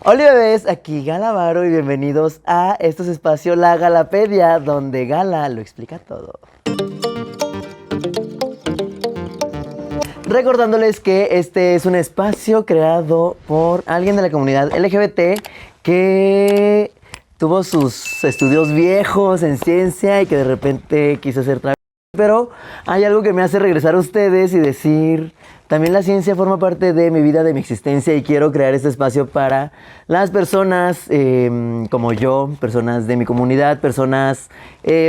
Hola bebés, aquí Gala Varo y bienvenidos a este espacio La Galapedia, donde Gala lo explica todo. Recordándoles que este es un espacio creado por alguien de la comunidad LGBT que tuvo sus estudios viejos en ciencia y que de repente quiso hacer travesía. Pero hay algo que me hace regresar a ustedes y decir, también la ciencia forma parte de mi vida, de mi existencia, y quiero crear este espacio para las personas como yo, personas de mi comunidad, personas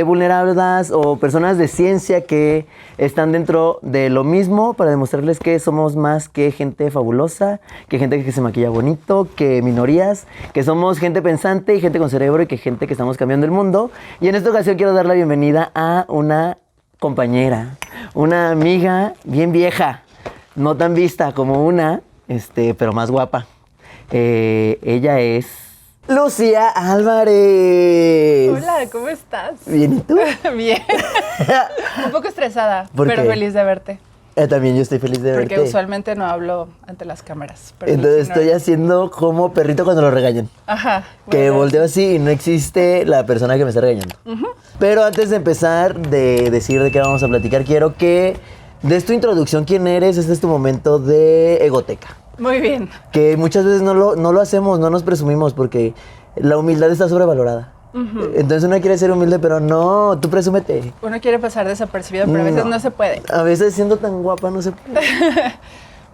vulnerables o personas de ciencia que están dentro de lo mismo, para demostrarles que somos más que gente fabulosa, que gente que se maquilla bonito, que minorías, que somos gente pensante y gente con cerebro y que gente que estamos cambiando el mundo. Y en esta ocasión quiero dar la bienvenida a una compañera, una amiga bien vieja, no tan vista como una, pero más guapa. Ella es Lucía Álvarez. Hola, ¿cómo estás? Bien, ¿y tú? Bien. Un poco estresada, ¿Por pero qué? feliz de verte. También yo estoy feliz de verte. Porque usualmente no hablo ante las cámaras. Pero Entonces sí, estoy haciendo como perrito cuando lo regañan. Ajá. Que bueno, volteo así y no existe la persona que me está regañando. Pero antes de empezar de decir de qué vamos a platicar, quiero que des tu introducción, quién eres. Este es tu momento de egoteca. Muy bien. Que muchas veces no lo hacemos, no nos presumimos porque la humildad está sobrevalorada. Entonces uno quiere ser humilde, pero no, tú presúmete. Uno quiere pasar desapercibido, pero a veces no se puede. A veces siendo tan guapa no se puede.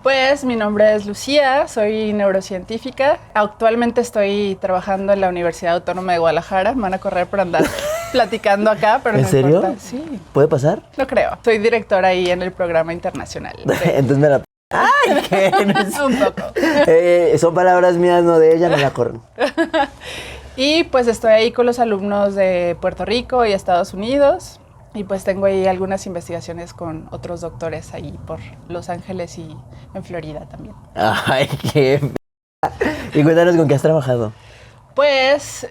Pues mi nombre es Lucía, soy neurocientífica. Actualmente estoy trabajando en la Universidad Autónoma de Guadalajara. Me van a correr por andar platicando acá, pero ¿En no serio? importa. Sí, ¿Puede pasar? no creo. Soy directora ahí en el programa internacional. Entonces me la... ¡Ay! ¿Qué? No es- Un poco. son palabras mías, no de ella, no la corren. Y pues estoy ahí con los alumnos de Puerto Rico y Estados Unidos. Y pues tengo ahí algunas investigaciones con otros doctores ahí por Los Ángeles y en Florida también. Ay, qué... Y cuéntanos con qué has trabajado. Pues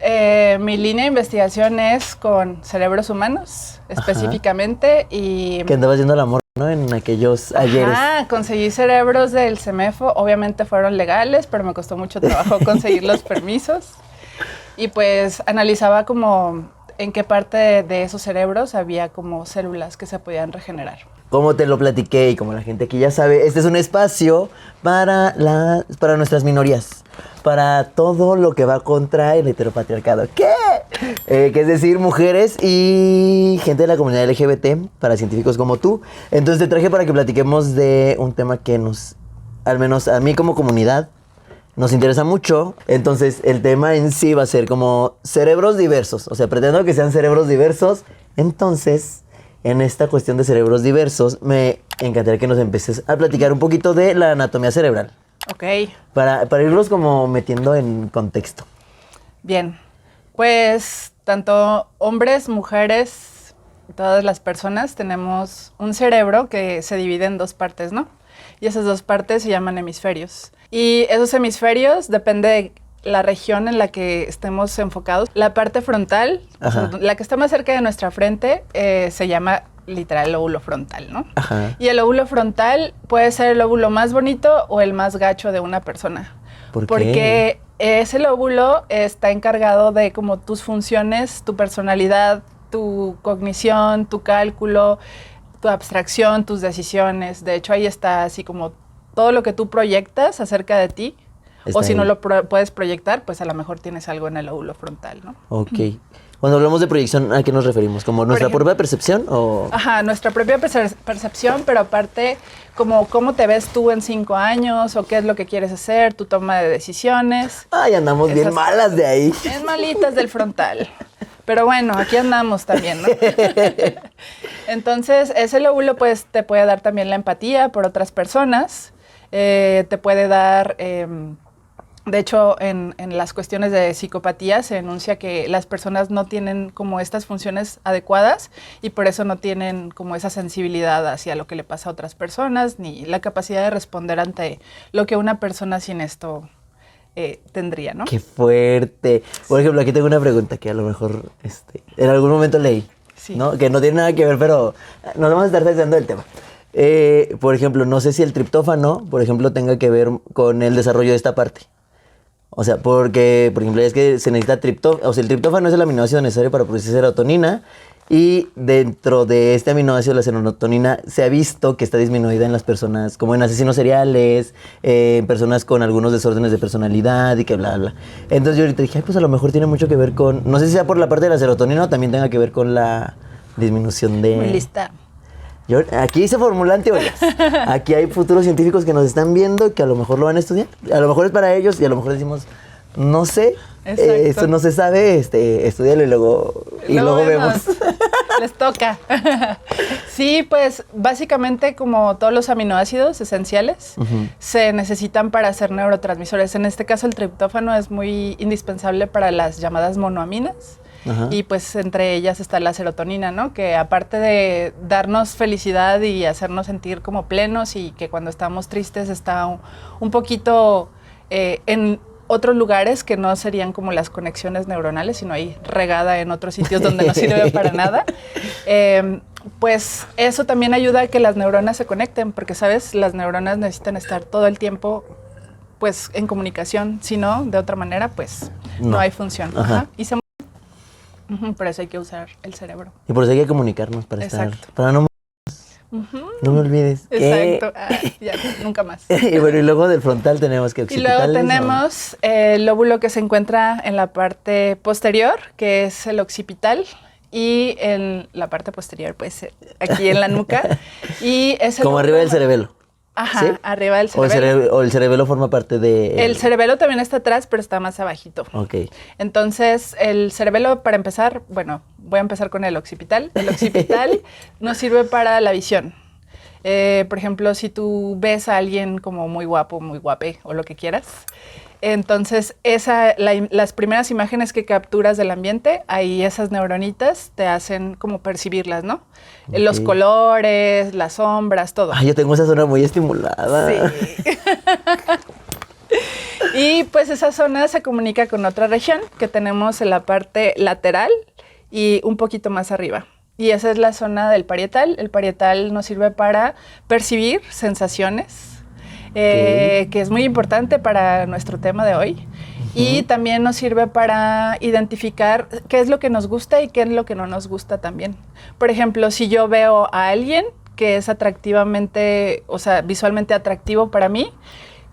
mi línea de investigación es con cerebros humanos específicamente y... Que andabas haciendo el amor, ¿no? En aquellos ayeres. Ah, conseguí cerebros del CEMEFO. Obviamente fueron legales, pero me costó mucho trabajo conseguir los permisos. Y pues analizaba como en qué parte de esos cerebros había como células que se podían regenerar. Como te lo platiqué y como la gente aquí ya sabe, este es un espacio para nuestras minorías, para todo lo que va contra el heteropatriarcado. ¿Qué? Que es decir, mujeres y gente de la comunidad LGBT, para científicos como tú. Entonces te traje para que platiquemos de un tema que al menos a mí como comunidad, nos interesa mucho. Entonces el tema en sí va a ser como cerebros diversos. O sea, pretendo que sean cerebros diversos. Entonces, en esta cuestión de cerebros diversos, me encantaría que nos empieces a platicar un poquito de la anatomía cerebral. Ok, Para irlos como metiendo en contexto. bien. Pues tanto hombres, mujeres, todas las personas tenemos un cerebro que se divide en dos partes, ¿no? Y esas dos partes se llaman hemisferios. Y esos hemisferios depende de la región en la que estemos enfocados. La parte frontal, o sea, la que está más cerca de nuestra frente, se llama literal lóbulo frontal, ¿no? Ajá. Y el lóbulo frontal puede ser el lóbulo más bonito o el más gacho de una persona. ¿Por qué? Porque ese lóbulo está encargado de como tus funciones, tu personalidad, tu cognición, tu cálculo, tu abstracción, tus decisiones. De hecho, ahí está así como todo lo que tú proyectas acerca de ti. Está o si ahí. no lo puedes proyectar, pues a lo mejor tienes algo en el lóbulo frontal, ¿no? Ok. Cuando hablamos de proyección, ¿a qué nos referimos? ¿Como nuestra ejemplo, propia percepción o...? Ajá, nuestra propia percepción, pero aparte, como cómo te ves tú en 5 años o qué es lo que quieres hacer, tu toma de decisiones. Ay, andamos bien Esas malas de ahí. Es malitas del frontal. Pero bueno, aquí andamos también, ¿no? Entonces, ese lóbulo pues, te puede dar también la empatía por otras personas. Te puede dar... de hecho, en las cuestiones de psicopatía se enuncia que las personas no tienen como estas funciones adecuadas y por eso no tienen como esa sensibilidad hacia lo que le pasa a otras personas, ni la capacidad de responder ante lo que una persona sin esto tendría, ¿no? ¡Qué fuerte! Por ejemplo, aquí tengo una pregunta que a lo mejor en algún momento leí, Sí. ¿no? Que no tiene nada que ver, pero nos vamos a estar desviando del tema. Por ejemplo, no sé si el triptófano, por ejemplo, tenga que ver con el desarrollo de esta parte. O sea, porque, por ejemplo, es que se necesita triptófano. O sea, el triptófano es el aminoácido necesario para producir serotonina. Y dentro de este aminoácido, la serotonina, se ha visto que está disminuida en las personas, como en asesinos seriales, en personas con algunos desórdenes de personalidad y que bla, bla. Entonces yo ahorita dije, ay, pues a lo mejor tiene mucho que ver con, no sé si sea por la parte de la serotonina o también tenga que ver con la disminución de... Muy lista. Aquí se formulan teorías. Aquí hay futuros científicos que nos están viendo que a lo mejor lo van a estudiar. A lo mejor es para ellos y a lo mejor decimos, no sé, esto no se sabe, estudialo y luego vemos. Les toca. Sí, pues básicamente como todos los aminoácidos esenciales se necesitan para hacer neurotransmisores. En este caso el triptófano es muy indispensable para las llamadas monoaminas. Ajá. Y pues entre ellas está la serotonina, ¿no? Que aparte de darnos felicidad y hacernos sentir como plenos y que cuando estamos tristes está un poquito en otros lugares que no serían como las conexiones neuronales, sino ahí regada en otros sitios donde no sirve para nada, pues eso también ayuda a que las neuronas se conecten, porque, ¿sabes? Las neuronas necesitan estar todo el tiempo pues en comunicación, si no, de otra manera, pues no hay función. Ajá. Y se por eso hay que usar el cerebro. Y por eso hay que comunicarnos para estar, para no no me olvides. Exacto. Ya, nunca más. Y bueno, y luego del frontal tenemos que occipitales. Y luego tenemos el lóbulo que se encuentra en la parte posterior, que es el occipital, y en la parte posterior, pues aquí en la nuca. Y es el como arriba del cerebelo. Ajá, ¿sí? Arriba del cerebelo. O el cerebelo forma parte de... El cerebelo también está atrás, pero está más abajito. Ok. Entonces, el cerebelo, para empezar, bueno, voy a empezar con el occipital. El occipital nos sirve para la visión. Por ejemplo, si tú ves a alguien como muy guapo, muy guape, o lo que quieras, entonces las primeras imágenes que capturas del ambiente, ahí esas neuronitas te hacen como percibirlas, ¿no? Okay. Los colores, las sombras, todo. Ay, yo tengo esa zona muy estimulada. Sí. Y pues esa zona se comunica con otra región que tenemos en la parte lateral y un poquito más arriba. Y esa es la zona del parietal. El parietal nos sirve para percibir sensaciones, que es muy importante para nuestro tema de hoy. Y también nos sirve para identificar qué es lo que nos gusta y qué es lo que no nos gusta también. Por ejemplo, si yo veo a alguien que es atractivamente, o sea, visualmente atractivo para mí,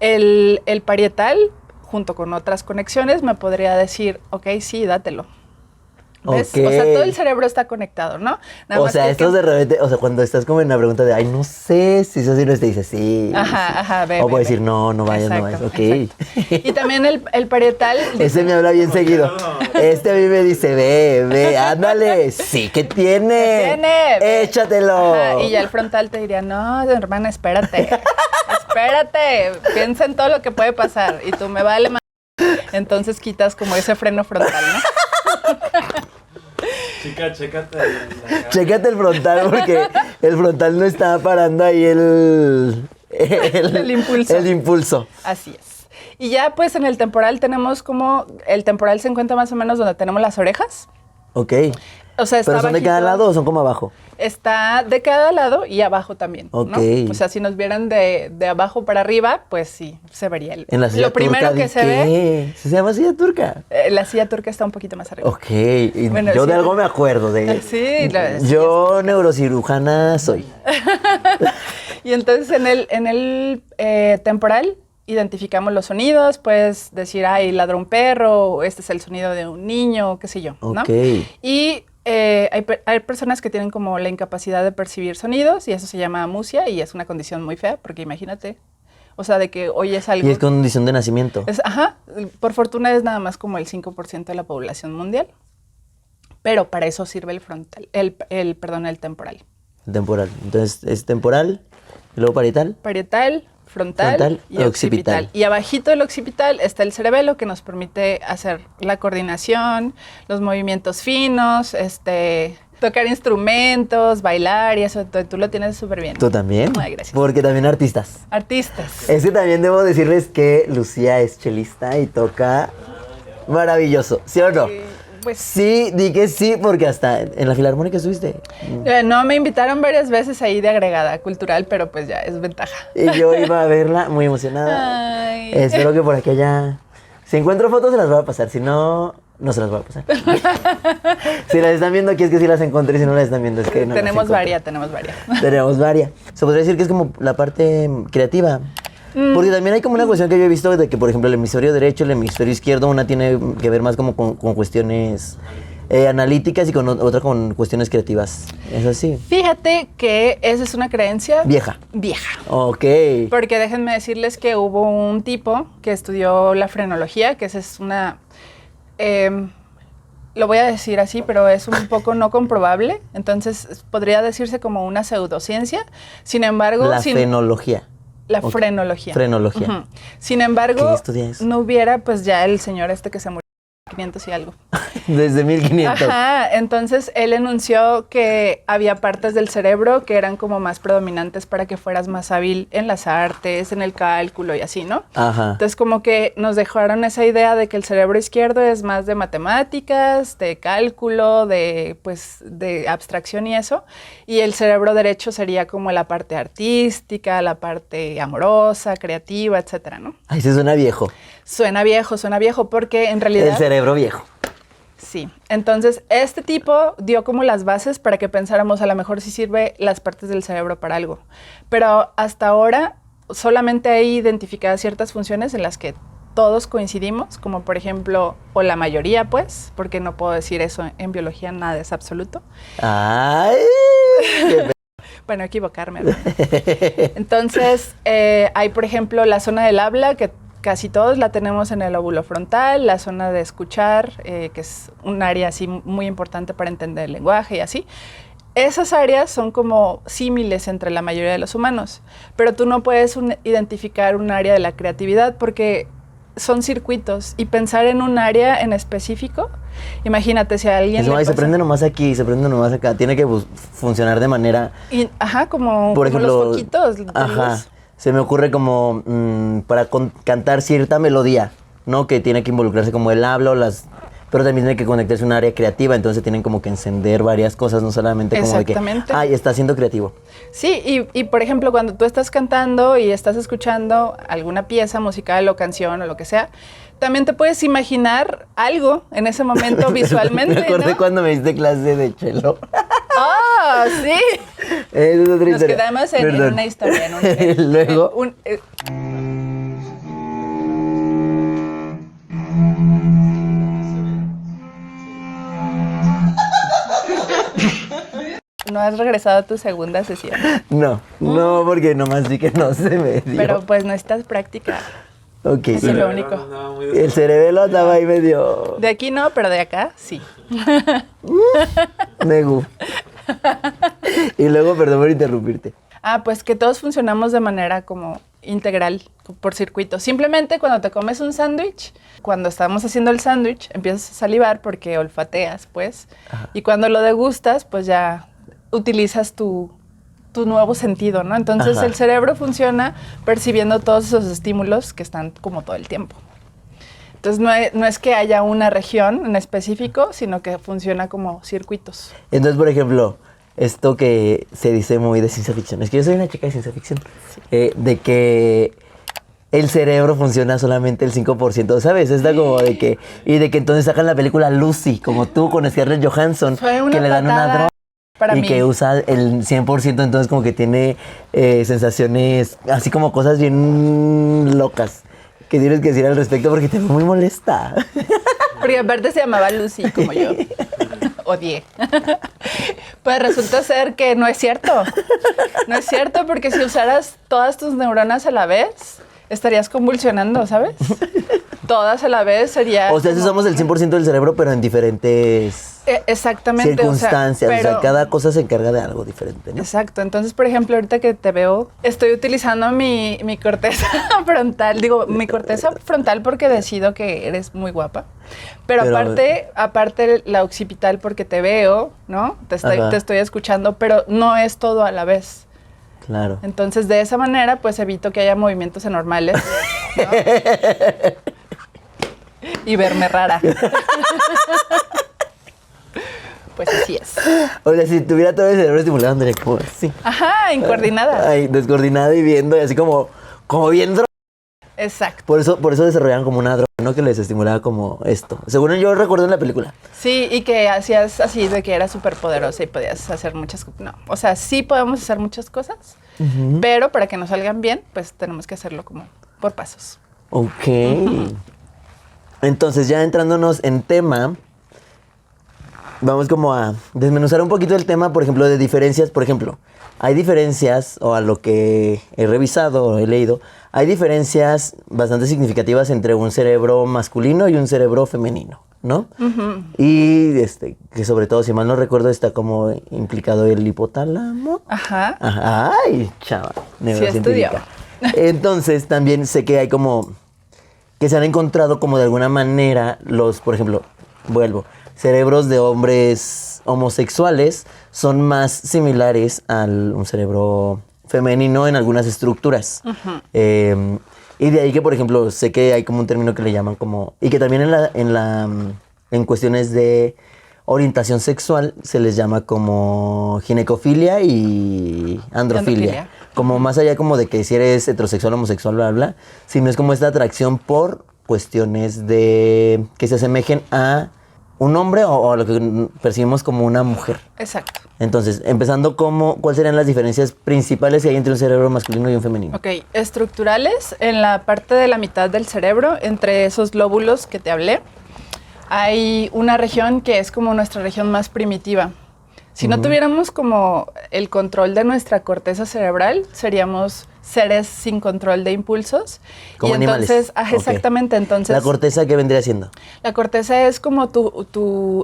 el parietal, junto con otras conexiones, me podría decir, ok, sí, dátelo. ¿Ves? Okay. O sea, todo el cerebro está conectado, ¿no? Nada o sea, esto de repente, o sea, cuando estás como en la pregunta de, ay, no sé si eso sí no te dice sí. Ajá, ve. O puede decir, no vayas, no vayas. Ok. Y también el parietal. Ese me habla bien seguido. Este a mí me dice, ve, ándale. Sí, ¿qué tiene? Échatelo. Ajá, y ya el frontal te diría, no, hermana, espérate. Piensa en todo lo que puede pasar. Y tú me vale más. Entonces quitas como ese freno frontal, ¿no? Chica, chécate. Chécate el frontal porque el frontal no está parando ahí el impulso. El impulso. Así es. Y ya pues en el temporal tenemos como, el temporal se encuentra más o menos donde tenemos las orejas. Ok. O sea, está ¿pero son bajito, de cada lado o son como abajo? Está de cada lado y abajo también, okay. ¿no? O sea, si nos vieran de abajo para arriba, pues sí, se vería. En la silla lo primero que se ve... ¿Se llama silla turca? La silla turca está un poquito más arriba. Ok, y bueno, yo de algo me acuerdo de... Sí. Yo neurocirujana soy. Y entonces en el temporal identificamos los sonidos, puedes decir, ay, ladró un perro, este es el sonido de un niño, qué sé yo, ¿no? Ok. Y hay personas que tienen como la incapacidad de percibir sonidos y eso se llama amusia y es una condición muy fea porque imagínate, o sea, de que oyes algo. Y es condición de nacimiento. Por fortuna es nada más como el 5% de la población mundial, pero para eso sirve el frontal, el temporal. El temporal, entonces es temporal, y luego parietal. Parietal, frontal y occipital. Y abajito del occipital está el cerebelo que nos permite hacer la coordinación, los movimientos finos, tocar instrumentos, bailar y eso. Tú lo tienes súper bien. ¿Tú también? Ay, gracias. Porque también artistas. Artistas. Es que también debo decirles que Lucía es chelista y toca maravilloso, ¿sí o no? Pues, sí, di que sí, porque hasta en la Filarmónica estuviste. No, me invitaron varias veces ahí de agregada cultural, pero pues ya es ventaja. Y yo iba a verla muy emocionada. Ay. Espero que por aquí haya Si encuentro fotos, se las voy a pasar. Si no, no se las voy a pasar. Si las están viendo aquí es que sí las encontré. Si no las están viendo es que no tenemos las varias. Tenemos varias. Se podría decir que es como la parte creativa. Porque también hay como una cuestión que yo he visto de que, por ejemplo, el hemisferio derecho, el hemisferio izquierdo, una tiene que ver más como con cuestiones analíticas y con otra con cuestiones creativas. ¿Es así? Fíjate que esa es una creencia Vieja. Ok. Porque déjenme decirles que hubo un tipo que estudió la frenología, que esa es una... lo voy a decir así, pero es un poco no comprobable. Entonces, podría decirse como una pseudociencia. Sin embargo... La fenología. La frenología. Frenología. Uh-huh. Sin embargo, ¿Qué estudia eso? no hubiera pues ya el señor este que se murió en 500 y algo. Desde 1500. Ajá, entonces él enunció que había partes del cerebro que eran como más predominantes para que fueras más hábil en las artes, en el cálculo y así, ¿no? Ajá. Entonces como que nos dejaron esa idea de que el cerebro izquierdo es más de matemáticas, de cálculo, de pues de abstracción y eso, y el cerebro derecho sería como la parte artística, la parte amorosa, creativa, etcétera, ¿no? Ay, se suena viejo. Suena viejo porque en realidad... El cerebro viejo. Sí, entonces este tipo dio como las bases para que pensáramos a lo mejor si sirve las partes del cerebro para algo. Pero hasta ahora solamente hay identificadas ciertas funciones en las que todos coincidimos, como por ejemplo, o la mayoría pues, porque no puedo decir eso en biología, nada es absoluto. Ay. Bueno, equivocarme, ¿verdad? Entonces, hay por ejemplo la zona del habla que casi todos la tenemos en el lóbulo frontal, la zona de escuchar, que es un área así muy importante para entender el lenguaje y así. Esas áreas son como símiles entre la mayoría de los humanos, pero tú no puedes identificar un área de la creatividad porque son circuitos y pensar en un área en específico, imagínate si a alguien le pasa... se prende nomás aquí, se prende nomás acá, tiene que funcionar de manera... como ejemplo, los foquitos de luz. Se me ocurre como para cantar cierta melodía, ¿no? Que tiene que involucrarse como el habla o las... Pero también tiene que conectarse a un área creativa, entonces tienen como que encender varias cosas, no solamente como de que, ay, está siendo creativo. Sí, y por ejemplo, cuando tú estás cantando y estás escuchando alguna pieza musical o canción o lo que sea, también te puedes imaginar algo en ese momento visualmente, Me acordé, ¿no? cuando me diste clase de cello. ¡Ah, sí! Es otra historia. Nos quedamos en una historia. Luego... ¿No has regresado a tu segunda sesión? No, porque nomás sí que no se me dio. Pero pues necesitas práctica. Ok. Eso es lo único. El cerebelo andaba ahí medio... De aquí no, pero de acá sí. Negu. Y luego, perdón por interrumpirte. Pues que todos funcionamos de manera como integral, por circuitos. Simplemente cuando te comes un sándwich, cuando estamos haciendo el sándwich, empiezas a salivar porque olfateas, pues. Ajá. Y cuando lo degustas, pues ya utilizas tu nuevo sentido, ¿no? Entonces, ajá, el cerebro funciona percibiendo todos esos estímulos que están como todo el tiempo. Entonces, no es que haya una región en específico, sino que funciona como circuitos. Entonces, por ejemplo, esto que se dice muy de ciencia ficción, es que yo soy una chica de ciencia ficción, sí, de que el cerebro funciona solamente el 5%, ¿sabes? Está como de que... Y de que entonces sacan la película Lucy, como tú, con Scarlett Johansson, que le dan una droga. Para y mí. Que usa el 100%, entonces como que tiene sensaciones, así como cosas bien locas que tienes que decir al respecto porque te veo muy molesta. Porque aparte se llamaba Lucy, como yo. Odié. Pues resulta ser que no es cierto. No es cierto porque si usaras todas tus neuronas a la vez, estarías convulsionando, ¿sabes? Todas a la vez sería... O sea, si usamos el 100% del cerebro, pero en diferentes... Exactamente. Circunstancias, o sea, cada cosa se encarga de algo diferente, ¿no? Exacto. Entonces, por ejemplo, ahorita que te veo, estoy utilizando mi corteza frontal. Digo, mi corteza frontal porque decido que eres muy guapa. Pero aparte la occipital porque te veo, ¿no? Te estoy escuchando, pero no es todo a la vez. Claro. Entonces, de esa manera, pues evito que haya movimientos anormales, ¿no? Y verme rara. Pues así es. O sea, si tuviera todo el cerebro estimulado, andaría como así. Ajá, incoordinada. Ay, descoordinada y viendo, y así como bien Exacto. Por eso desarrollaron como una droga, ¿no? Que les estimulaba como esto. Según yo recuerdo en la película. Sí, y que hacías así de que era súper poderosa y podías hacer muchas cosas. No, o sea, sí podemos hacer muchas cosas, pero para que nos salgan bien, pues tenemos que hacerlo como por pasos. Ok. Entonces, ya entrándonos en tema, vamos como a desmenuzar un poquito el tema, por ejemplo, de diferencias. Por ejemplo, hay diferencias, o a lo que he revisado o he leído, hay diferencias bastante significativas entre un cerebro masculino y un cerebro femenino, ¿no? Y que sobre todo, si mal no recuerdo, está como implicado el hipotálamo. Ajá. Ay, chava, neurocientífica. estudió. Entonces, también sé que hay como que se han encontrado como de alguna manera por ejemplo, cerebros de hombres homosexuales son más similares a un cerebro femenino en algunas estructuras. Y de ahí que, por ejemplo, sé que hay como un término que le llaman como... Y que también en cuestiones de orientación sexual se les llama como ginecofilia y androfilia. Como más allá como de que si eres heterosexual, homosexual, bla, bla, sino es como esta atracción por cuestiones de que se asemejen a un hombre o a lo que percibimos como una mujer. Exacto. Entonces, empezando ¿cuáles serían las diferencias principales que hay entre un cerebro masculino y un femenino? Ok, estructurales, en la parte de la mitad del cerebro, entre esos lóbulos que te hablé, hay una región que es como nuestra región más primitiva. Si no tuviéramos como el control de nuestra corteza cerebral, seríamos seres sin control de impulsos. Como y entonces, animales. Exactamente, entonces... ¿La corteza qué vendría siendo? La corteza es como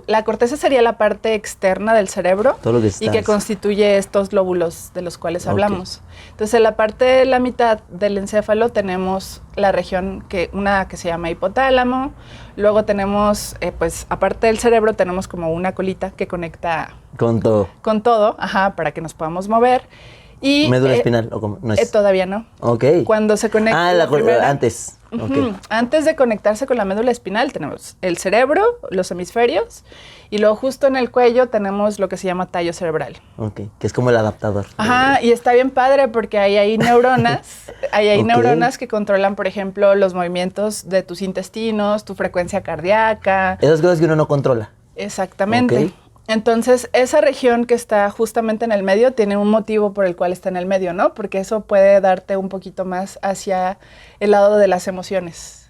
la corteza sería la parte externa del cerebro. Todo lo que y que constituye estos lóbulos de los cuales hablamos. Entonces, en la parte de la mitad del encéfalo tenemos la región una que se llama hipotálamo. Luego tenemos, pues, aparte del cerebro, tenemos como una colita que conecta... Con todo. Con todo, para que nos podamos mover. Y, ¿Médula espinal o cómo? No es. Todavía no. Ok. Cuando se conecta antes. Okay. Antes de conectarse con la médula espinal tenemos el cerebro, los hemisferios, y luego justo en el cuello tenemos lo que se llama tallo cerebral. Ok, que es como el adaptador. Y está bien padre porque ahí hay neuronas, neuronas que controlan, por ejemplo, los movimientos de tus intestinos, tu frecuencia cardíaca. Esas cosas que uno no controla. Exactamente. Okay. Entonces, esa región que está justamente en el medio tiene un motivo por el cual está en el medio, ¿no? Porque eso puede darte un poquito más hacia el lado de las emociones.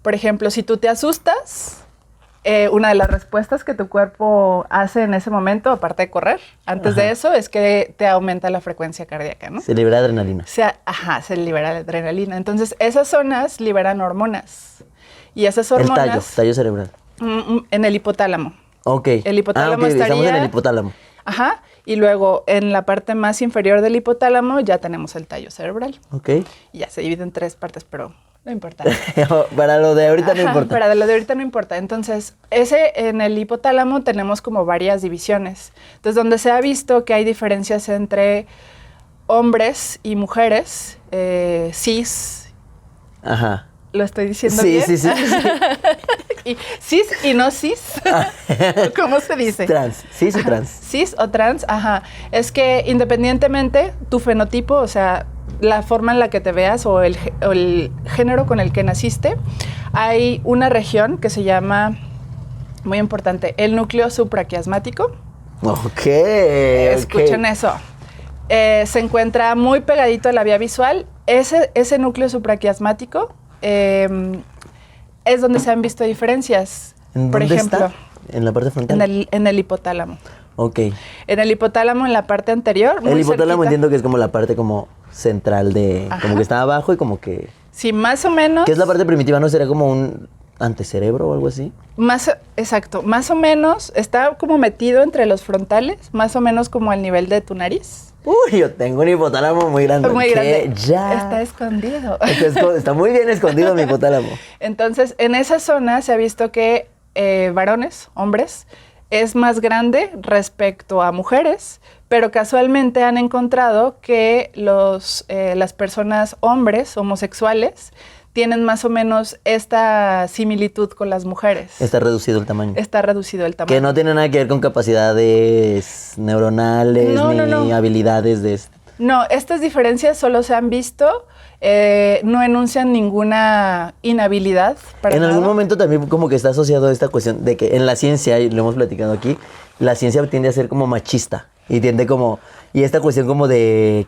Por ejemplo, si tú te asustas, una de las respuestas que tu cuerpo hace en ese momento, aparte de correr, antes de eso, es que te aumenta la frecuencia cardíaca, ¿no? Se libera adrenalina. Se libera la adrenalina. Entonces, esas zonas liberan hormonas. Y esas hormonas... El tallo cerebral. En el hipotálamo. Ok. El hipotálamo estaría... Estamos en el hipotálamo. Y luego en la parte más inferior del hipotálamo ya tenemos el tallo cerebral. Ok. Y ya se divide en 3 partes, pero no importa. Para lo de ahorita no importa. Para lo de ahorita no importa. Entonces, en el hipotálamo tenemos como varias divisiones. Entonces, donde se ha visto que hay diferencias entre hombres y mujeres, cis. ¿Lo estoy diciendo bien? Sí. Y cis y no cis. ¿Cómo se dice? Trans. Cis o trans. Cis o trans, Es que independientemente tu fenotipo, o sea, la forma en la que te veas o el género con el que naciste, hay una región que se llama, muy importante, el núcleo supraquiasmático. Ok. Escuchen eso. Se encuentra muy pegadito a la vía visual. Ese núcleo supraquiasmático es donde se han visto diferencias. Por ejemplo, está? ¿En la parte frontal? En el hipotálamo. Ok. En el hipotálamo, en la parte anterior. El hipotálamo entiendo que es como la parte como central de... Como que está abajo y como que... Sí, más o menos. ¿Qué es la parte primitiva? ¿No sería como un antecerebro o algo así? Exacto. Más o menos está como metido entre los frontales, más o menos como al nivel de tu nariz. Uy, yo tengo un hipotálamo muy grande. Muy grande. Ya. Está escondido. Está muy bien escondido mi hipotálamo. Entonces, en esa zona se ha visto que varones, hombres, es más grande respecto a mujeres, pero casualmente han encontrado que las personas hombres homosexuales tienen más o menos esta similitud con las mujeres. Está reducido el tamaño. Está reducido el tamaño. Que no tiene nada que ver con capacidades neuronales ni habilidades de... No, estas diferencias solo se han visto, no enuncian ninguna inhabilidad para En algún nada. momento también como que está asociado a esta cuestión de que en la ciencia, y lo hemos platicado aquí, la ciencia tiende a ser como machista y tiende como, y esta cuestión como de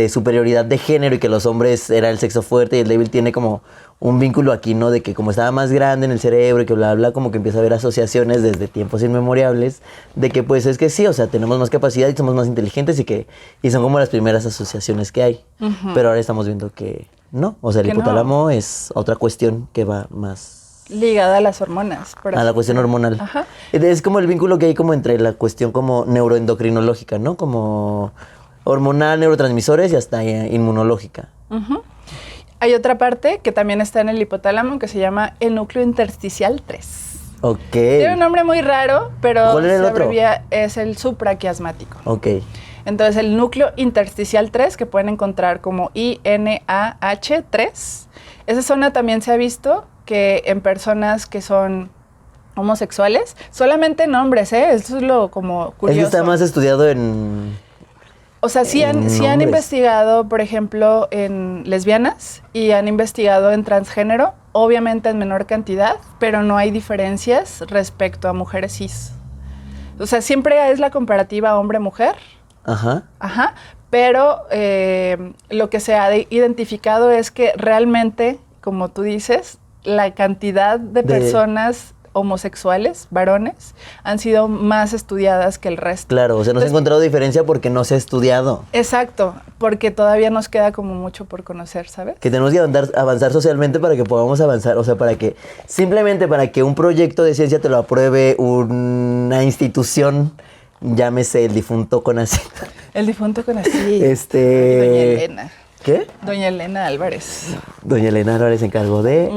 superioridad de género y que los hombres era el sexo fuerte y el débil tiene como un vínculo aquí, ¿no? De que como estaba más grande en el cerebro y que bla, bla, como que empieza a haber asociaciones desde tiempos inmemorables de que pues es que sí, o sea, tenemos más capacidad y somos más inteligentes y son como las primeras asociaciones que hay. Pero ahora estamos viendo que no, o sea, el Que no. hipotálamo es otra cuestión que va más Ligada a las hormonas. por a así la cuestión decirlo. hormonal. Ajá. Es como el vínculo que hay como entre la cuestión como neuroendocrinológica, ¿no? Como hormonal, neurotransmisores y hasta inmunológica. Hay otra parte que también está en el hipotálamo que se llama el núcleo intersticial 3. Ok. Tiene un nombre muy raro, pero ¿Cuál era el se otro? abrevia, es el supraquiasmático. Ok. Entonces, el núcleo intersticial 3, que pueden encontrar como INAH3, esa zona también se ha visto que en personas que son homosexuales, solamente en hombres, ¿eh? Eso es lo como curioso. Es que está más estudiado en... O sea, sí han hombres. investigado, por ejemplo, en lesbianas y han investigado en transgénero, obviamente en menor cantidad, pero no hay diferencias respecto a mujeres cis. O sea, siempre es la comparativa hombre-mujer. Ajá. Ajá, pero lo que se ha identificado es que realmente, como tú dices, la cantidad de personas homosexuales, varones, han sido más estudiadas que el resto. Claro, o sea, no se ha encontrado diferencia porque no se ha estudiado. Exacto, porque todavía nos queda como mucho por conocer, ¿sabes? Que tenemos que avanzar socialmente para que podamos avanzar, o sea, simplemente para que un proyecto de ciencia te lo apruebe una institución, llámese el difunto CONACYT. El difunto CONACYT. Doña Doña Elena. ¿Qué? Doña Elena Álvarez. Doña Elena Álvarez se encargó de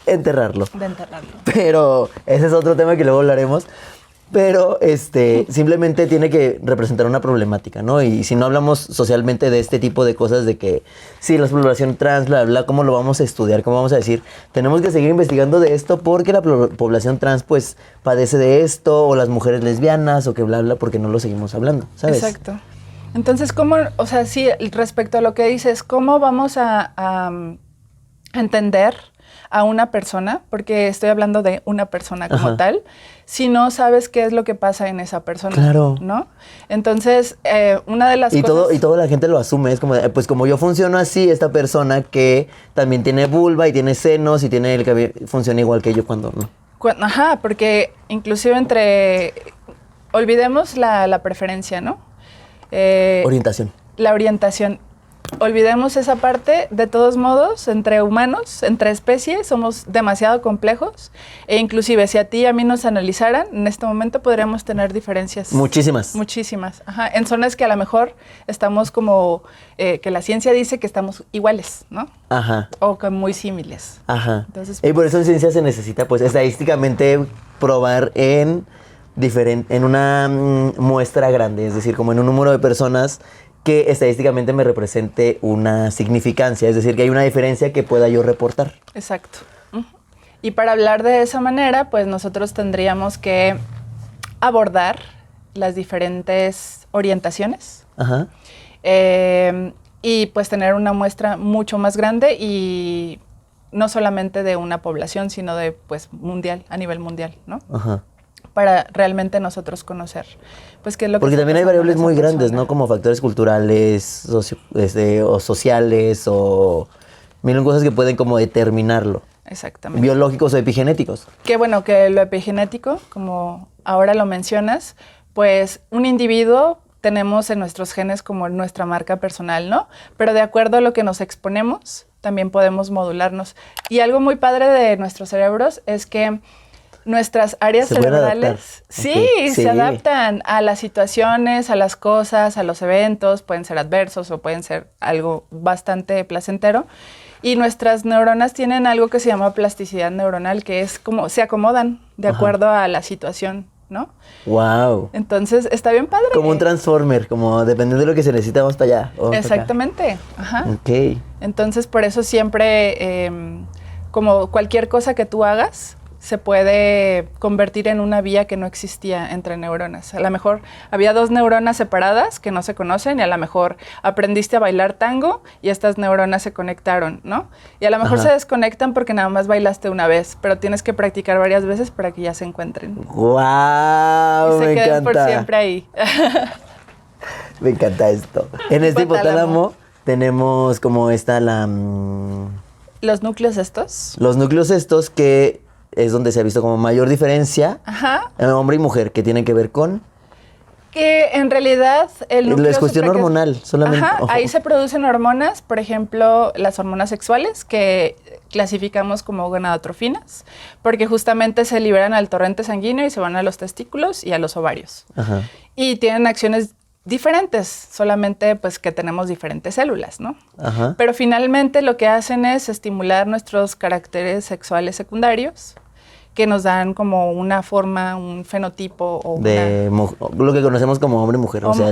enterrarlo. De enterrarlo. Pero ese es otro tema que luego hablaremos. Pero simplemente tiene que representar una problemática, ¿no? Y si no hablamos socialmente de este tipo de cosas, de que sí, la población trans, bla, bla, ¿cómo lo vamos a estudiar? ¿Cómo vamos a decir? Tenemos que seguir investigando de esto porque la población trans, pues, padece de esto, o las mujeres lesbianas, o que bla, bla, porque no lo seguimos hablando, ¿sabes? Exacto. Entonces, ¿cómo, o sea, sí, respecto a lo que dices, cómo vamos a entender a una persona, porque estoy hablando de una persona como tal, si no sabes qué es lo que pasa en esa persona, claro, ¿no? Entonces, una de las cosas... Y toda la gente lo asume, es como, pues como yo funciono así, esta persona que también tiene vulva y tiene senos y tiene el cabello, funciona igual que yo cuando no. Ajá, porque inclusive olvidemos la preferencia, ¿no? Orientación. La orientación. Olvidemos esa parte. De todos modos, entre humanos, entre especies, somos demasiado complejos. E inclusive, si a ti y a mí nos analizaran, en este momento podríamos tener diferencias. Muchísimas. Muchísimas. Ajá. En zonas que a lo mejor estamos como, que la ciencia dice que estamos iguales, ¿no? Ajá. O que muy símiles. Ajá. Entonces, y por eso en ciencia se necesita, pues, estadísticamente probar en una muestra grande, es decir, como en un número de personas que estadísticamente me represente una significancia, es decir, que hay una diferencia que pueda yo reportar. Exacto. Y para hablar de esa manera, pues nosotros tendríamos que abordar las diferentes orientaciones. Ajá. Y pues tener una muestra mucho más grande y no solamente de una población, sino de pues mundial, a nivel mundial, ¿no? Ajá. Para realmente nosotros conocer, pues qué es lo que... Porque también hay variables muy persona. grandes, ¿no? Como factores culturales, o sociales, o mil cosas que pueden como determinarlo. Exactamente. Biológicos o epigenéticos. Qué bueno que lo epigenético, como ahora lo mencionas, pues un individuo tenemos en nuestros genes como nuestra marca personal, ¿no? Pero de acuerdo a lo que nos exponemos, también podemos modularnos. Y algo muy padre de nuestros cerebros es que nuestras áreas cerebrales sí, se adaptan a las situaciones, a las cosas, a los eventos, pueden ser adversos o pueden ser algo bastante placentero. Y nuestras neuronas tienen algo que se llama plasticidad neuronal, que es como se acomodan de acuerdo a la situación, ¿no? Wow. Entonces, está bien padre. Como un transformer, como dependiendo de lo que se necesita, vamos para allá. Exactamente. Ajá. Ok. Entonces, por eso siempre, como cualquier cosa que tú hagas, se puede convertir en una vía que no existía entre neuronas. A lo mejor había 2 neuronas separadas que no se conocen y a lo mejor aprendiste a bailar tango y estas neuronas se conectaron, ¿no? Y a lo mejor se desconectan porque nada más bailaste una vez, pero tienes que practicar varias veces para que ya se encuentren. ¡Guau! Y se Me queden encanta. por siempre ahí. Me encanta esto. En este hipotálamo tenemos como Los núcleos estos. los núcleos estos que es donde se ha visto como mayor diferencia hombre y mujer, que tienen que ver con... Que en realidad el núcleo... Es cuestión hormonal, solamente. Ahí se producen hormonas, por ejemplo, las hormonas sexuales, que clasificamos como gonadotrofinas, porque justamente se liberan al torrente sanguíneo y se van a los testículos y a los ovarios. Ajá. Y tienen acciones diferentes, solamente pues que tenemos diferentes células, ¿no? Ajá. Pero finalmente lo que hacen es estimular nuestros caracteres sexuales secundarios, que nos dan como una forma, un fenotipo o lo que conocemos como hombre y mujer. O sea,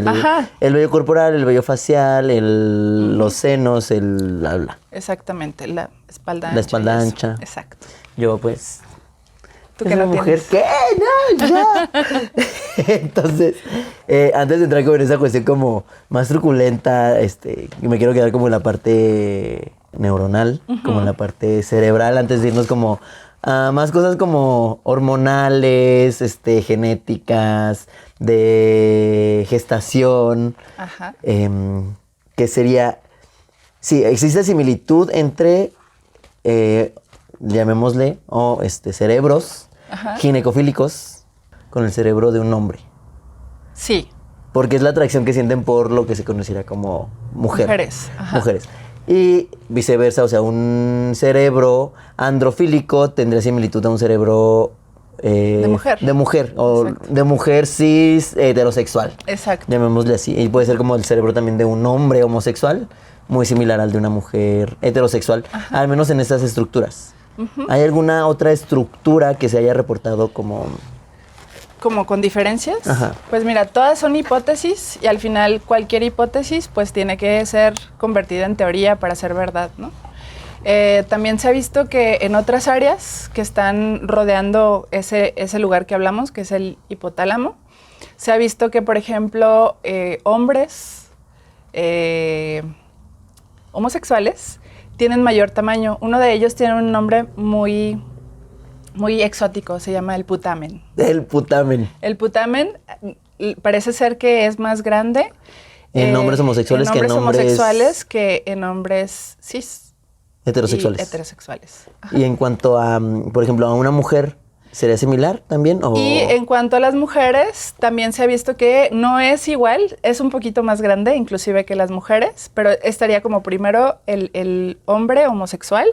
el vello corporal, el vello facial, los senos, bla. Exactamente, la espalda ancha. La espalda ancha. Exacto. Yo pues... ¿Tú que no mujer? ¿Qué? ¡No, ya! Entonces, antes de entrar como en esa cuestión como más truculenta, me quiero quedar como en la parte neuronal, como en la parte cerebral, antes de irnos como... más cosas como hormonales, genéticas, de gestación. Ajá. Que sería... Sí, existe similitud entre, llamémosle, cerebros ginecofílicos con el cerebro de un hombre. Sí. Porque es la atracción que sienten por lo que se conociera como mujeres. Ajá. Mujeres. Y viceversa, o sea, un cerebro androfílico tendría similitud a un cerebro... de mujer. De mujer, o de mujer cis heterosexual. Exacto. Llamémosle así. Y puede ser como el cerebro también de un hombre homosexual, muy similar al de una mujer heterosexual, al menos en estas estructuras. ¿Hay alguna otra estructura que se haya reportado como con diferencias? Ajá. Pues mira, todas son hipótesis y al final cualquier hipótesis pues tiene que ser convertida en teoría para ser verdad, ¿no? También se ha visto que en otras áreas que están rodeando ese lugar que hablamos, que es el hipotálamo, se ha visto que, por ejemplo, hombres homosexuales tienen mayor tamaño. Uno de ellos tiene un nombre muy exótico, se llama el putamen. El putamen. El putamen parece ser que es más grande en hombres homosexuales que en hombres homosexuales que en hombres cis. Heterosexuales. Y heterosexuales. Ajá. Y en cuanto a, por ejemplo, a una mujer, ¿sería similar también? ¿O? Y en cuanto a las mujeres, también se ha visto que no es igual, es un poquito más grande inclusive que las mujeres, pero estaría como primero el hombre homosexual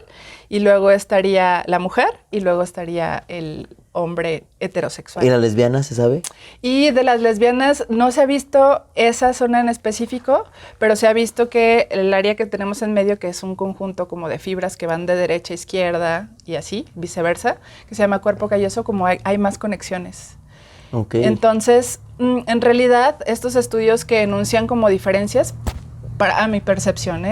y luego estaría la mujer y luego estaría el hombre heterosexual. ¿Y las lesbianas se sabe? Y de las lesbianas no se ha visto esa zona en específico, pero se ha visto que el área que tenemos en medio, que es un conjunto como de fibras que van de derecha a izquierda y así, viceversa, que se llama cuerpo calloso, como hay más conexiones. Okay. Entonces, en realidad, estos estudios que enuncian como diferencias, a mi percepción,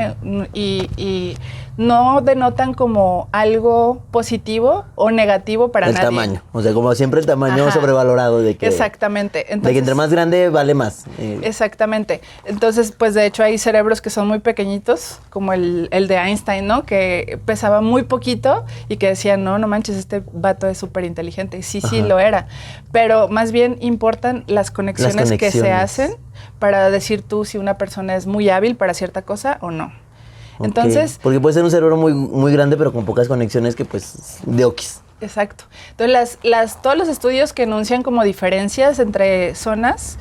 y no denotan como algo positivo o negativo para nadie. El tamaño, o sea, como siempre el tamaño sobrevalorado de que... Exactamente. Entonces, de que entre más grande vale más. Exactamente. Entonces, pues de hecho hay cerebros que son muy pequeñitos, como el de Einstein, ¿no? Que pesaba muy poquito y que decían, no manches, este vato es súper inteligente. Sí, lo era. Pero más bien importan las conexiones que se hacen para decir tú si una persona es muy hábil para cierta cosa o no. Okay. Entonces, porque puede ser un cerebro muy, muy grande, pero con pocas conexiones que pues de oquis. Exacto. Entonces, todos los estudios que enuncian como diferencias entre zonas,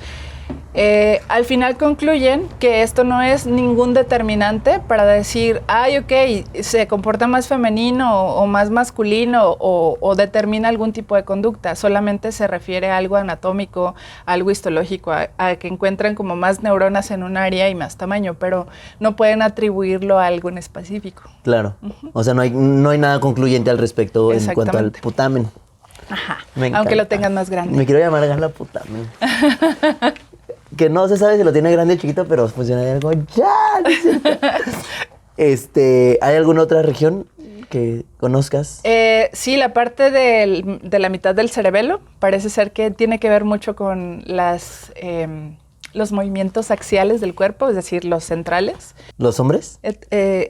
al final concluyen que esto no es ningún determinante para decir, se comporta más femenino o más masculino o determina algún tipo de conducta. Solamente se refiere a algo anatómico, algo histológico, a que encuentran como más neuronas en un área y más tamaño, pero no pueden atribuirlo a algo en específico. Claro. O sea, no hay nada concluyente al respecto en cuanto al putamen. Ajá. Aunque lo tengan más grande. Me quiero llamar Gala Putamen. Que no se sabe si lo tiene grande o chiquito, pero funciona de algo ya. ¿No es cierto? ¿Hay alguna otra región que conozcas? Sí, la parte de la mitad del cerebelo parece ser que tiene que ver mucho con los movimientos axiales del cuerpo, es decir, los centrales. ¿Los hombres?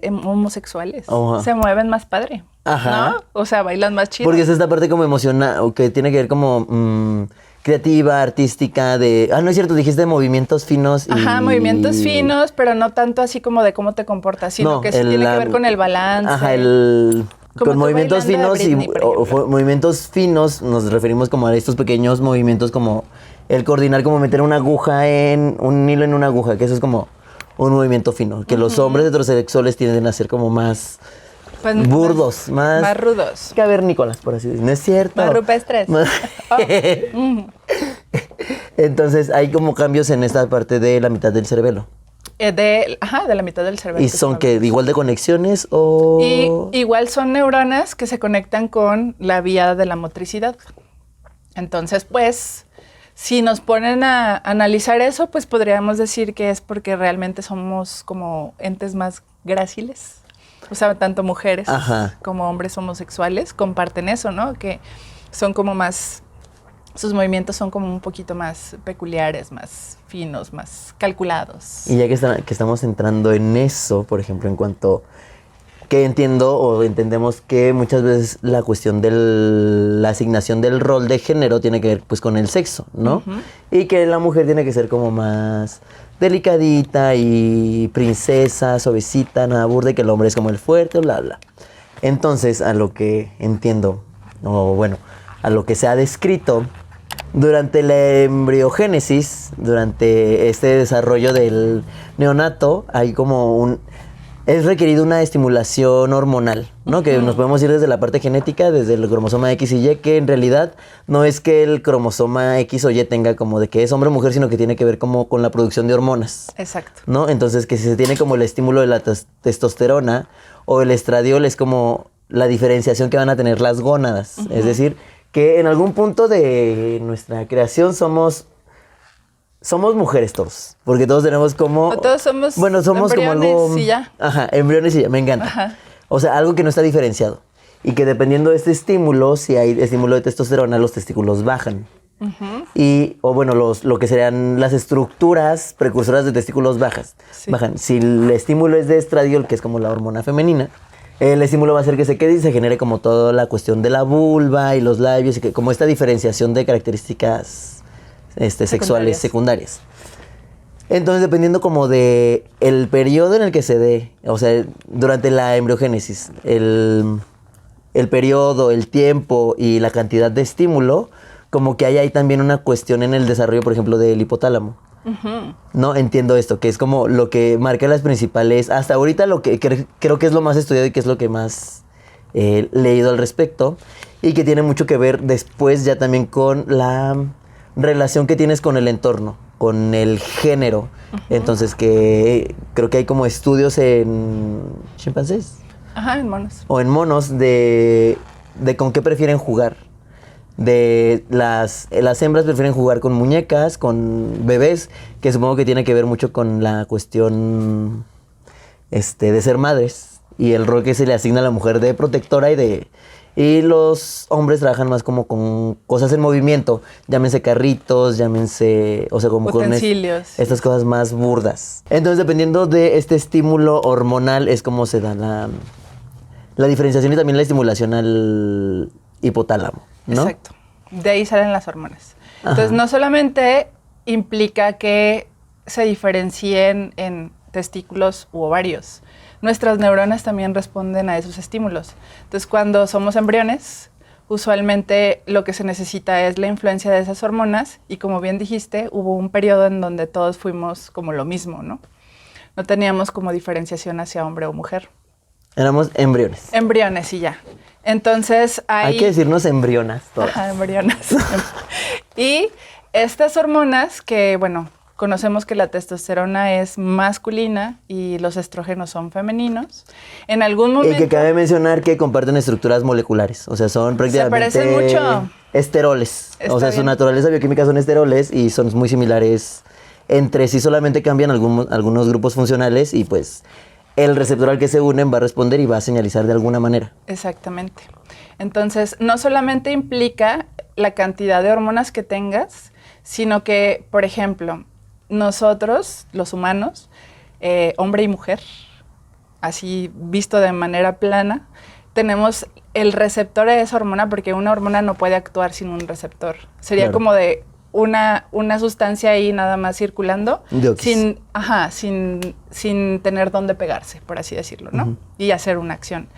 Homosexuales. Ajá. Se mueven más padre. Ajá. ¿No? O sea, bailan más chido. Porque es esta parte como emocional, o que tiene que ver como creativa, artística, no es cierto, dijiste movimientos finos. Ajá, movimientos finos, pero no tanto así como de cómo te comportas, sino que sí tiene que ver con el balance. Ajá, Como con movimientos bailando de finos Britney, movimientos finos nos referimos como a estos pequeños movimientos como el coordinar, como meter una aguja un hilo en una aguja, que eso es como un movimiento fino, que los hombres heterosexuales tienden a ser como más burdos, más rudos. cavernícolas, por así decirlo. ¿No es cierto? Más rupestres. Entonces hay como cambios en esta parte de la mitad del cerebelo. De la mitad del cerebelo. ¿Y son que igual de conexiones o...? Y igual son neuronas que se conectan con la vía de la motricidad. Entonces, pues, si nos ponen a analizar eso, pues podríamos decir que es porque realmente somos como entes más gráciles. O sea, tanto mujeres como hombres homosexuales comparten eso, ¿no? Que son como más... Sus movimientos son como un poquito más peculiares, más finos, más calculados. Y ya que estamos entrando en eso, por ejemplo, en cuanto que entiendo o entendemos que muchas veces la cuestión de la asignación del rol de género tiene que ver pues con el sexo, ¿no? Y que la mujer tiene que ser como más delicadita y princesa, suavecita, nada burda, y que el hombre es como el fuerte, bla, bla. Entonces, a lo que entiendo, o bueno, a lo que se ha descrito, durante la embriogénesis, durante este desarrollo del neonato, hay como es requerido una estimulación hormonal, ¿no? Que nos podemos ir desde la parte genética, desde el cromosoma X y Y, que en realidad no es que el cromosoma X o Y tenga como de que es hombre o mujer, sino que tiene que ver como con la producción de hormonas. Exacto. ¿No? Entonces, que si se tiene como el estímulo de la testosterona o el estradiol, es como la diferenciación que van a tener las gónadas. Es decir, que en algún punto de nuestra creación somos mujeres todos, porque todos tenemos como... O todos somos somos como algo... y ya. Ajá, embriones y ya, me encanta. Ajá. O sea, algo que no está diferenciado. Y que dependiendo de este estímulo, si hay estímulo de testosterona, los testículos bajan. Lo que serían las estructuras precursoras de testículos bajan. Si el estímulo es de estradiol, que es como la hormona femenina, el estímulo va a hacer que se quede y se genere como toda la cuestión de la vulva y los labios, y que como esta diferenciación de características sexuales secundarias. Entonces, dependiendo como de el periodo en el que se dé, o sea, durante la embriogénesis, el periodo, el tiempo y la cantidad de estímulo, como que hay ahí también una cuestión en el desarrollo, por ejemplo, del hipotálamo. No entiendo esto, que es como lo que marca las principales, hasta ahorita lo que creo que es lo más estudiado y que es lo que más leído al respecto, y que tiene mucho que ver después ya también con la relación que tienes con el entorno, con el género. Entonces, que creo que hay como estudios en chimpancés. Ajá, en monos. O en monos de con qué prefieren jugar. Las hembras prefieren jugar con muñecas, con bebés, que supongo que tiene que ver mucho con la cuestión de ser madres y el rol que se le asigna a la mujer de protectora y los hombres trabajan más como con cosas en movimiento, llámense carritos, llámense, o sea, como utensilios, con estas cosas más burdas. Entonces, dependiendo de este estímulo hormonal es como se da la diferenciación y también la estimulación al hipotálamo, ¿no? Exacto. De ahí salen las hormonas. Entonces, no solamente implica que se diferencien en testículos u ovarios. Nuestras neuronas también responden a esos estímulos. Entonces, cuando somos embriones, usualmente lo que se necesita es la influencia de esas hormonas y, como bien dijiste, hubo un periodo en donde todos fuimos como lo mismo, ¿no? No teníamos como diferenciación hacia hombre o mujer. Éramos embriones. Embriones y ya. Entonces, hay que decirnos embrionas todas. Ajá, embrionas. Y estas hormonas que, bueno, conocemos que la testosterona es masculina y los estrógenos son femeninos. En algún momento... Y que cabe mencionar que comparten estructuras moleculares. O sea, son prácticamente... Se parecen mucho. Esteroles. Está o sea, su bien. naturaleza bioquímica son esteroles y son muy similares entre sí. Solamente cambian algunos grupos funcionales y pues el receptor al que se unen va a responder y va a señalizar de alguna manera. Exactamente. Entonces, no solamente implica la cantidad de hormonas que tengas, sino que, por ejemplo, nosotros, los humanos, hombre y mujer, así visto de manera plana, tenemos el receptor de esa hormona, porque una hormona no puede actuar sin un receptor. Sería Claro. como de una sustancia ahí nada más circulando, sin tener dónde pegarse, por así decirlo, ¿no? Y hacer una acción.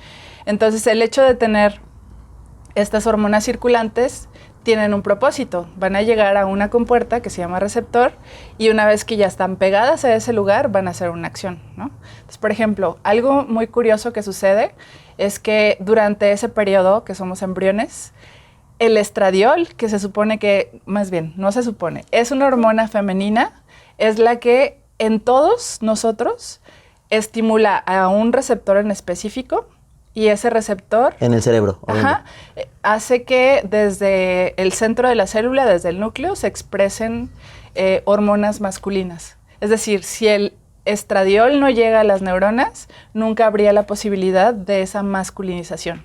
Entonces, el hecho de tener estas hormonas circulantes tienen un propósito. Van a llegar a una compuerta que se llama receptor y una vez que ya están pegadas a ese lugar, van a hacer una acción, ¿no? Entonces, por ejemplo, algo muy curioso que sucede es que durante ese periodo que somos embriones, el estradiol, que se supone que, más bien, no se supone, es una hormona femenina, es la que en todos nosotros estimula a un receptor en específico y ese receptor En el cerebro. hace que desde el centro de la célula, desde el núcleo, se expresen hormonas masculinas. Es decir, si el estradiol no llega a las neuronas, nunca habría la posibilidad de esa masculinización.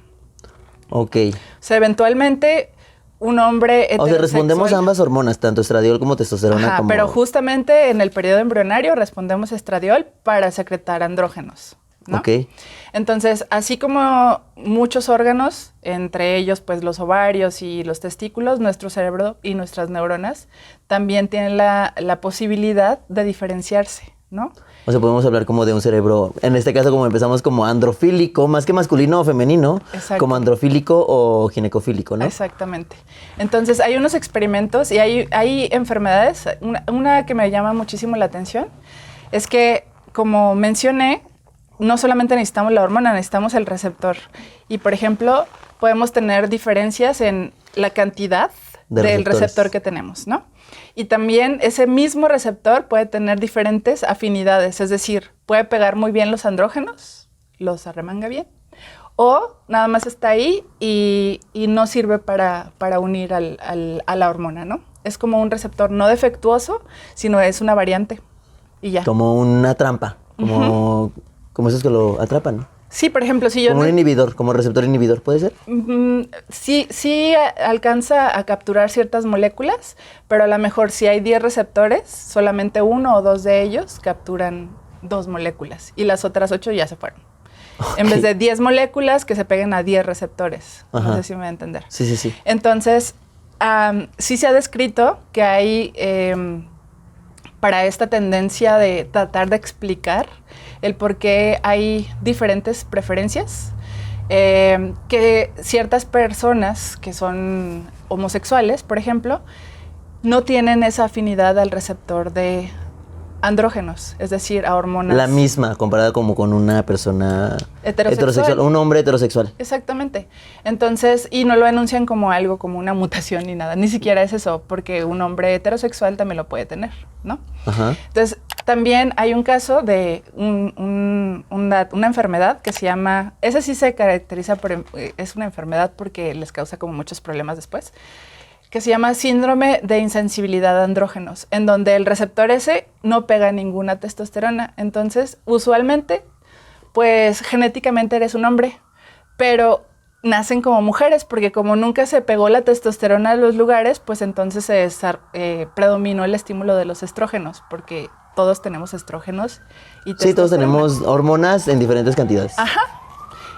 Ok. O sea, eventualmente un hombre heterosexual... O sea, respondemos a ambas hormonas, tanto estradiol como testosterona. Ajá, como... pero justamente en el periodo embrionario respondemos a estradiol para secretar andrógenos, ¿no? Ok. Entonces, así como muchos órganos, entre ellos pues los ovarios y los testículos, nuestro cerebro y nuestras neuronas también tienen la posibilidad de diferenciarse, ¿no? O sea, podemos hablar como de un cerebro, en este caso como empezamos como androfílico, más que masculino o femenino, Exacto. como androfílico o ginecofílico, ¿no? Exactamente. Entonces, hay unos experimentos y hay enfermedades. Una que me llama muchísimo la atención es que, como mencioné, no solamente necesitamos la hormona, necesitamos el receptor. Y, por ejemplo, podemos tener diferencias en la cantidad del receptor que tenemos, ¿no? Y también ese mismo receptor puede tener diferentes afinidades, es decir, puede pegar muy bien los andrógenos, los arremanga bien, o nada más está ahí y no sirve para unir a la hormona, ¿no? Es como un receptor no defectuoso, sino es una variante y ya. Como una trampa, como esos que lo atrapan, ¿no? Sí, por ejemplo, si yo... Como un inhibidor, como receptor inhibidor, ¿puede ser? Sí alcanza a capturar ciertas moléculas, pero a lo mejor si hay 10 receptores, solamente 1 o 2 de ellos capturan 2 moléculas y las otras 8 ya se fueron. Okay. En vez de 10 moléculas que se peguen a 10 receptores. Ajá. No sé si me va a entender. Sí. Entonces, sí se ha descrito que hay, para esta tendencia de tratar de explicar el por qué hay diferentes preferencias, que ciertas personas que son homosexuales, por ejemplo, no tienen esa afinidad al receptor de andrógenos, es decir, a hormonas. La misma, comparada como con una persona heterosexual, un hombre heterosexual. Exactamente. Entonces, y no lo enuncian como algo, como una mutación ni nada, ni siquiera es eso, porque un hombre heterosexual también lo puede tener, ¿no? Ajá. Entonces, también hay un caso de una enfermedad que se llama, esa sí se caracteriza por, es una enfermedad porque les causa como muchos problemas después, que se llama síndrome de insensibilidad a andrógenos, en donde el receptor ese no pega ninguna testosterona. Entonces, usualmente, pues genéticamente eres un hombre, pero nacen como mujeres, porque como nunca se pegó la testosterona a los lugares, pues entonces predominó el estímulo de los estrógenos, porque todos tenemos estrógenos y testosterona. Sí, todos tenemos hormonas en diferentes cantidades. Ajá.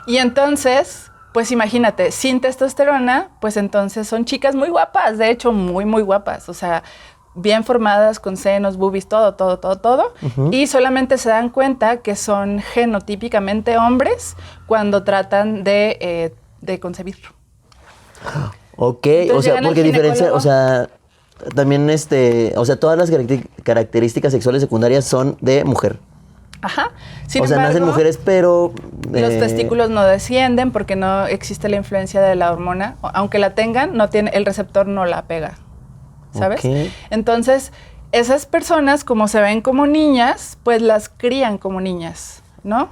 Y entonces, pues imagínate, sin testosterona, pues entonces son chicas muy guapas, de hecho, muy, muy guapas. O sea, bien formadas, con senos, boobies, todo. Y solamente se dan cuenta que son genotípicamente hombres cuando tratan de concebir. Ok, o sea, porque diferencia, o sea, también o sea, todas las características sexuales secundarias son de mujer. Ajá. Sin embargo, nacen mujeres, pero... los testículos no descienden porque no existe la influencia de la hormona. Aunque la tengan, el receptor no la pega, ¿sabes? Okay. Entonces, esas personas, como se ven como niñas, pues las crían como niñas, ¿no?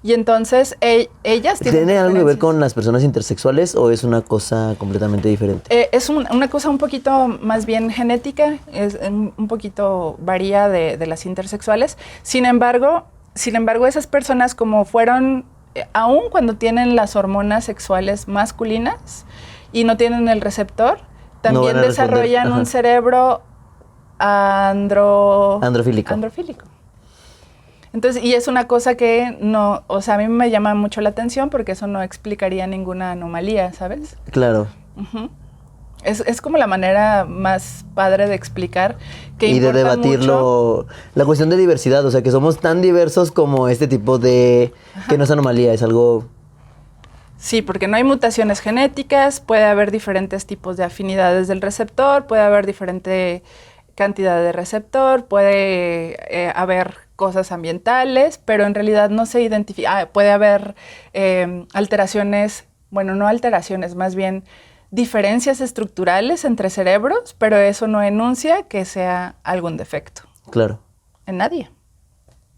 Y entonces ellas tienen... ¿Tiene algo que ver con las personas intersexuales o es una cosa completamente diferente? Es una cosa un poquito más bien genética, un poquito varía de las intersexuales. Sin embargo, sin embargo, esas personas como fueron, aun cuando tienen las hormonas sexuales masculinas y no tienen el receptor, también desarrollan un cerebro androfílico. Entonces, y es una cosa que no, o sea, a mí me llama mucho la atención porque eso no explicaría ninguna anomalía, ¿sabes? Claro. Es como la manera más padre de explicar que y de debatirlo, mucho. La cuestión de diversidad, o sea, que somos tan diversos como este tipo de... que no es anomalía, es algo... Sí, porque no hay mutaciones genéticas, puede haber diferentes tipos de afinidades del receptor, puede haber diferente cantidad de receptor, puede haber cosas ambientales, pero en realidad no se identifica, puede haber alteraciones, bueno, no alteraciones, más bien diferencias estructurales entre cerebros, pero eso no enuncia que sea algún defecto. Claro. En nadie.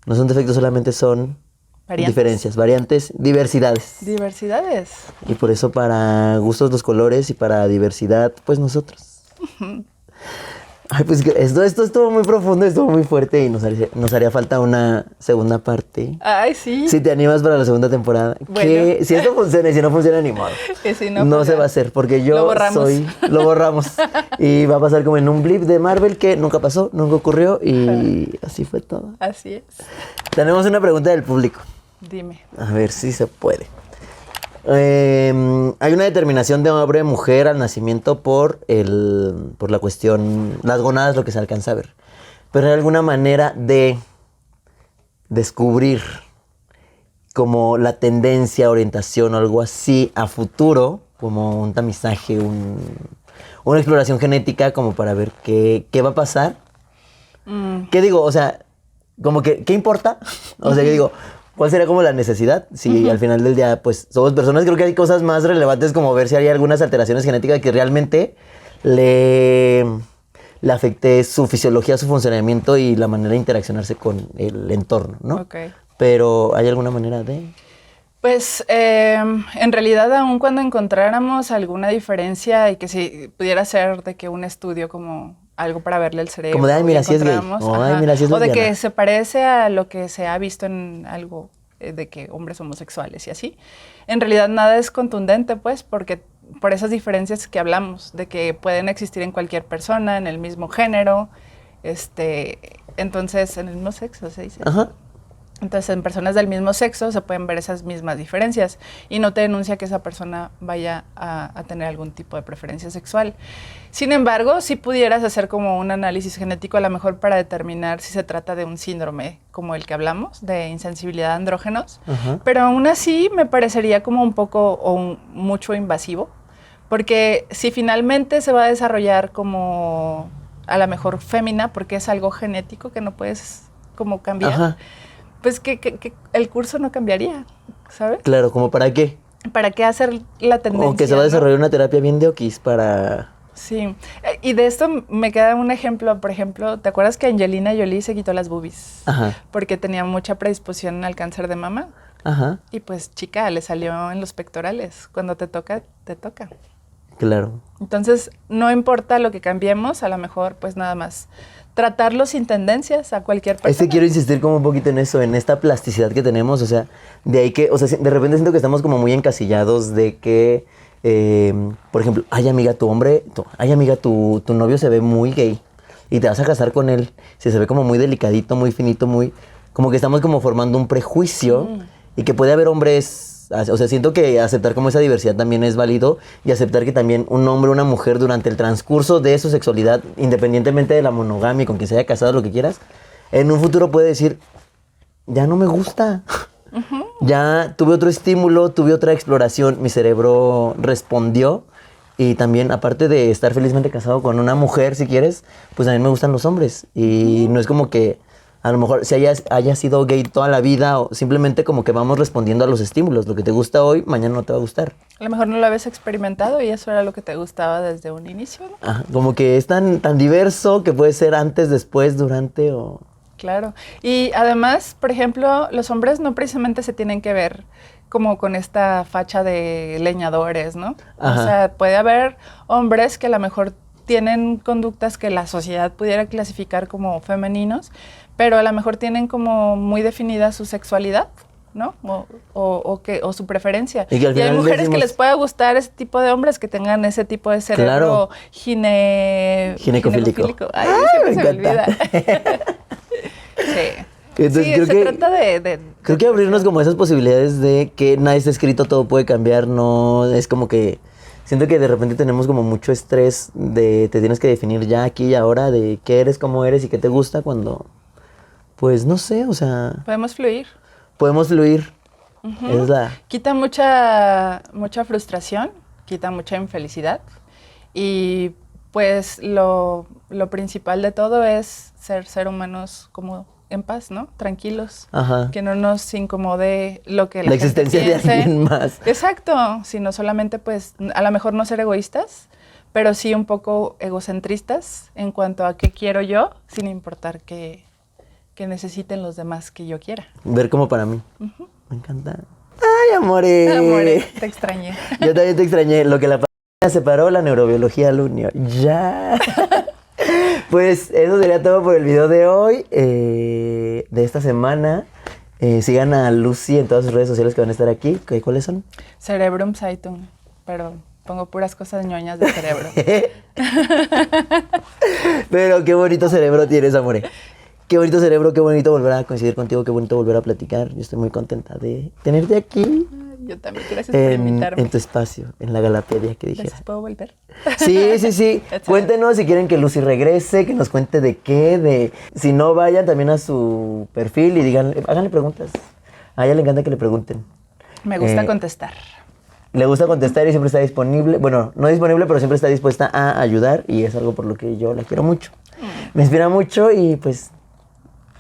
No son defectos, solamente son diferencias, variantes, diversidades. Diversidades. Y por eso para gustos los colores y para diversidad, pues nosotros. Ay, pues esto estuvo muy profundo, estuvo muy fuerte y nos haría falta una segunda parte. Ay, sí. Si te animas para la segunda temporada. Bueno. Que si esto funciona y si no funciona, ni modo. Que si no, no pues se ya. va a hacer porque yo lo borramos. Y va a pasar como en un blip de Marvel que nunca pasó, nunca ocurrió y así fue todo. Así es. Tenemos una pregunta del público. Dime. A ver si se puede. Hay una determinación de hombre o mujer al nacimiento por la cuestión, las gonadas, lo que se alcanza a ver. Pero hay alguna manera de descubrir como la tendencia, orientación o algo así a futuro, como un tamizaje, una exploración genética como para ver qué va a pasar. ¿Qué digo? O sea, como que, ¿qué importa? O sea, que digo... ¿Cuál sería como la necesidad? Si al final del día, pues, somos personas, creo que hay cosas más relevantes como ver si hay algunas alteraciones genéticas que realmente le afecte su fisiología, su funcionamiento y la manera de interaccionarse con el entorno, ¿no? Okay. Pero, ¿hay alguna manera de...? Pues, en realidad, aun cuando encontráramos alguna diferencia y que si pudiera ser de que un estudio como... algo para verle el cerebro. Como de, ay, mira, si es gay. O, ay, mira, si es lesbiana. O de que se parece a lo que se ha visto en algo de que hombres homosexuales y así. En realidad nada es contundente, pues, porque por esas diferencias que hablamos, de que pueden existir en cualquier persona, en el mismo género, entonces, en el mismo sexo, se dice. Ajá. Entonces, en personas del mismo sexo se pueden ver esas mismas diferencias y no te denuncia que esa persona vaya a tener algún tipo de preferencia sexual. Sin embargo, si pudieras hacer como un análisis genético a lo mejor para determinar si se trata de un síndrome como el que hablamos, de insensibilidad a andrógenos, pero aún así me parecería como un poco o mucho invasivo, porque si finalmente se va a desarrollar como a lo mejor fémina, porque es algo genético que no puedes como cambiar, Ajá. Pues que el curso no cambiaría, ¿sabes? Claro, ¿como para qué? ¿Para qué hacer la tendencia? O que se va a desarrollar una terapia bien de oquis para... Sí, y de esto me queda un ejemplo, por ejemplo, ¿te acuerdas que Angelina Jolie se quitó las boobies? Ajá. Porque tenía mucha predisposición al cáncer de mama. Ajá. Y pues, chica, le salió en los pectorales. Cuando te toca, te toca. Claro. Entonces, no importa lo que cambiemos, a lo mejor, pues nada más tratarlo sin tendencias a cualquier persona. Quiero insistir como un poquito en eso, en esta plasticidad que tenemos, o sea, de ahí que, o sea, de repente siento que estamos como muy encasillados de que, por ejemplo, ay amiga, tu novio se ve muy gay y te vas a casar con él, si se ve como muy delicadito, muy finito, muy, como que estamos como formando un prejuicio y que puede haber hombres... O sea, siento que aceptar como esa diversidad también es válido y aceptar que también un hombre o una mujer durante el transcurso de su sexualidad, independientemente de la monogamia, con quien se haya casado, lo que quieras, en un futuro puede decir, ya no me gusta. Ya tuve otro estímulo, tuve otra exploración, mi cerebro respondió y también, aparte de estar felizmente casado con una mujer, si quieres, pues también me gustan los hombres. Y no es como que a lo mejor si haya sido gay toda la vida o simplemente como que vamos respondiendo a los estímulos. Lo que te gusta hoy, mañana no te va a gustar. A lo mejor no lo habías experimentado y eso era lo que te gustaba desde un inicio, ¿no? Ajá, como que es tan diverso que puede ser antes, después, durante o... Claro. Y además, por ejemplo, los hombres no precisamente se tienen que ver como con esta facha de leñadores, ¿no? Ajá. O sea, puede haber hombres que a lo mejor tienen conductas que la sociedad pudiera clasificar como femeninos, pero a lo mejor tienen como muy definida su sexualidad, ¿no? O su preferencia. Y que al hay final mujeres decimos, que les pueda gustar ese tipo de hombres que tengan ese tipo de cerebro ginecofílico. Ay, Me siempre se me olvida. Sí. Entonces, Sí, creo se que, trata de creo que abrirnos como esas posibilidades de que nada está escrito, todo puede cambiar, no es como que siento que de repente tenemos como mucho estrés de te tienes que definir ya aquí y ahora de qué eres, cómo eres y qué te gusta cuando, pues no sé, o sea, podemos fluir. podemos fluir. Es la... Quita mucha frustración, quita mucha infelicidad y pues lo principal de todo es ser humanos como en paz, ¿no? Tranquilos. Ajá. Que no nos incomode lo que la gente existencia piense. de alguien más. Exacto, sino solamente pues a lo mejor no ser egoístas, pero sí un poco egocentristas en cuanto a qué quiero yo, sin importar que necesiten los demás que yo quiera. Ver como para mí. Me encanta. ¡Ay, amore! Amore, te extrañé. Yo también te extrañé. Lo que la pandemia separó, la neurobiología lo unió. ¡Ya! Pues eso sería todo por el video de hoy, de esta semana. Sigan a Lucy en todas sus redes sociales que van a estar aquí. ¿Cuáles son? Cerebrum Zeitung, pero pongo puras cosas ñoñas de cerebro. Pero qué bonito cerebro tienes, amore. Qué bonito cerebro, qué bonito volver a coincidir contigo, qué bonito volver a platicar. Yo estoy muy contenta de tenerte aquí. Yo también, gracias por invitarme. En tu espacio, en la Galapedia que dijera. Gracias, ¿puedo volver? Sí. Cuéntenos si quieren que Lucy regrese, que nos cuente de qué, si no, vayan también a su perfil y díganle, háganle preguntas. A ella le encanta que le pregunten. Me gusta contestar. Le gusta contestar y siempre está disponible, bueno, no disponible, pero siempre está dispuesta a ayudar y es algo por lo que yo la quiero mucho. Me inspira mucho y pues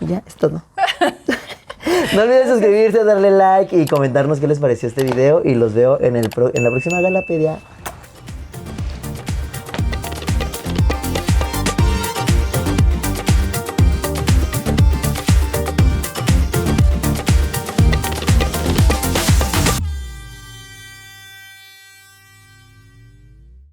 ya es todo. No olviden suscribirse, darle like y comentarnos qué les pareció este video y los veo en la próxima Galapedia.